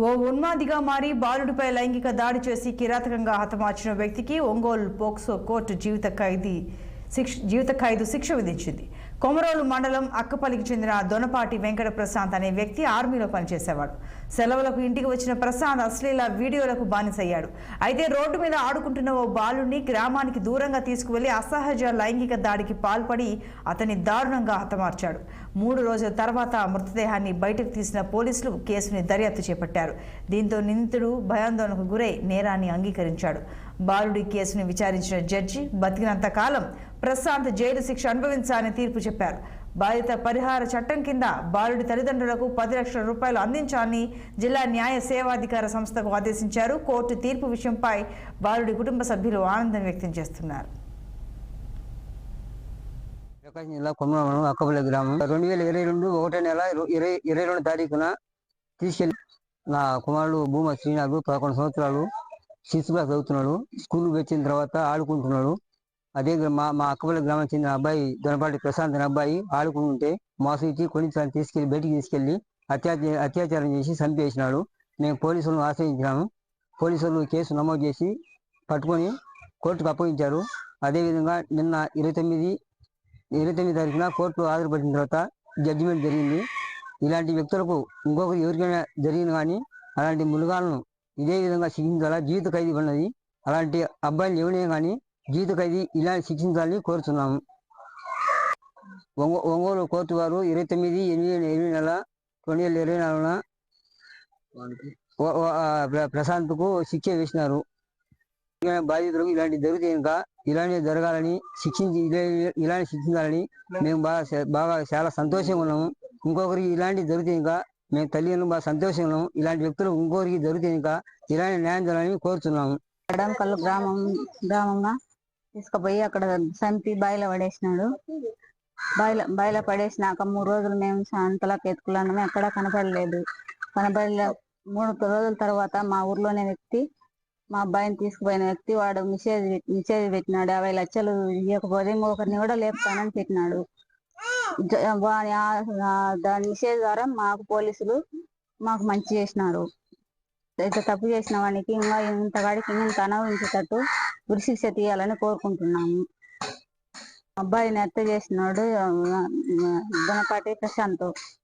ఓ ఉన్మాదిగా మారి బాలుడిపై లైంగిక దాడి చేసి కిరాతకంగా హతమార్చిన వ్యక్తికి ఒంగోలు పోక్సో కోర్టు జీవిత ఖైదు శిక్ష విధించింది. కొమరోలు మండలం అక్కపల్లికి చెందిన దొనపాటి వెంకట ప్రశాంత్ అనే వ్యక్తి ఆర్మీలో పనిచేసేవాడు. సెలవులకు ఇంటికి వచ్చిన ప్రశాంత్ అశ్లీల వీడియోలకు బానిసయ్యాడు. అయితే రోడ్డు మీద ఆడుకుంటున్న ఓ బాలుడిని గ్రామానికి దూరంగా తీసుకువెళ్లి అసహజ లైంగిక దాడికి పాల్పడి అతన్ని దారుణంగా హతమార్చాడు. 3 రోజుల తర్వాత మృతదేహాన్ని బయటకు తీసిన పోలీసులు కేసుని దర్యాప్తు చేపట్టారు. దీంతో నిందితుడు భయాందోళనకు గురై నేరాన్ని అంగీకరించాడు. బాలుడి కేసును విచారించిన జడ్జి బతికినంత కాలం ప్రశాంత్ జైలు శిక్ష అనుభవించాలని తీర్పు చెప్పారు. బాధిత పరిహార చట్టం కింద బాలుడి తల్లిదండ్రులకు 10 లక్షల రూపాయలు అందించాలని జిల్లా న్యాయ సేవాధికార సంస్థకు ఆదేశించారు. కోర్టు తీర్పు విషయంపై బాలుడి కుటుంబ సభ్యులు ఆనందం వ్యక్తం చేస్తున్నారు. ప్రకాశం జిల్లా కొమరవరం అక్కపల్లి గ్రామం 2022 1వ నెల 22వ తారీఖున తీసుకెళ్లి నా కుమారుడు భూమా శ్రీనాథ్ 11 సంవత్సరాలు 6th క్లాస్ చదువుతున్నాడు. స్కూల్ వచ్చిన తర్వాత ఆడుకుంటున్నాడు. అదే మా అక్కపల్లి గ్రామానికి చెందిన అబ్బాయి దొనపాటి ప్రశాంత్ అనే అబ్బాయి ఆడుకుంటుంటే మోసం ఇచ్చి కొన్నిసార్లు బయటికి తీసుకెళ్లి అత్యాచారం చేసి చంపేసినాడు. మేము పోలీసులను ఆశ్రయించినాము. పోలీసులు కేసు నమోదు చేసి పట్టుకొని కోర్టుకు అప్పగించారు. అదేవిధంగా నిన్న 29 తారీఖున కోర్టు హాజరుపడిన తర్వాత జడ్జిమెంట్ జరిగింది. ఇలాంటి వ్యక్తులకు ఇంకొకరు ఎవరికైనా జరిగింది కానీ అలాంటి ములుగాలను ఇదే విధంగా శిక్షించాలా, జీవిత ఖైదీ ఉన్నది. అలాంటి అబ్బాయిలు ఎవరైనా కానీ జీవిత ఖైదీ ఇలా శిక్షించాలని కోరుతున్నాము. ఒంగోలు కోర్టు వారు 29/8/2024 ప్రశాంత్కు శిక్ష వేసినారు. బాధితులకు ఇలాంటి జరిగితే ఇంకా ఇలాంటి జరగాలని ఇలాంటి శిక్షించాలని మేము బాగా చాలా సంతోషంగా ఉన్నాము. ఇంకొకరికి ఇలాంటి జరిగితే ఇంకా మేము తల్లిదండ్రులు బాగా సంతోషంగా ఉన్నాము. ఇలాంటి వ్యక్తులు ఇంకొకరికి జరిగితే ఇంకా ఇలాంటి న్యాయం జరగాలని కోరుతున్నాము. ఎడంకల్లు గ్రామంగా తీసుకుపోయి అక్కడ చంపి బాయిలో పడేసినాడు. బాయిలో పడేసినాక 3 రోజులు మేము అంతలా ఎత్తుకున్నాము. ఎక్కడా కనపడలేదు. 3 రోజుల తర్వాత మా ఊర్లోనే వ్యక్తి, మా అబ్బాయిని తీసుకుపోయిన వ్యక్తి వాడు మెసేజ్ పెట్టినాడు. 50 లక్షలు ఇవ్వకపోతే ఇంకొకరిని కూడా లేపుతానని పెట్టినాడు. దాని మెసేజ్ ద్వారా మాకు పోలీసులు మాకు మంచి చేసినారు. అయితే తప్పు చేసిన వాడికి ఇంతగాడికి ఇంత అనుభవించేటట్టు ఉరిశిక్ష తీయాలని కోరుకుంటున్నాము. అబ్బాయిని హత్య చేసినాడు దొనపాటి ప్రశాంత్.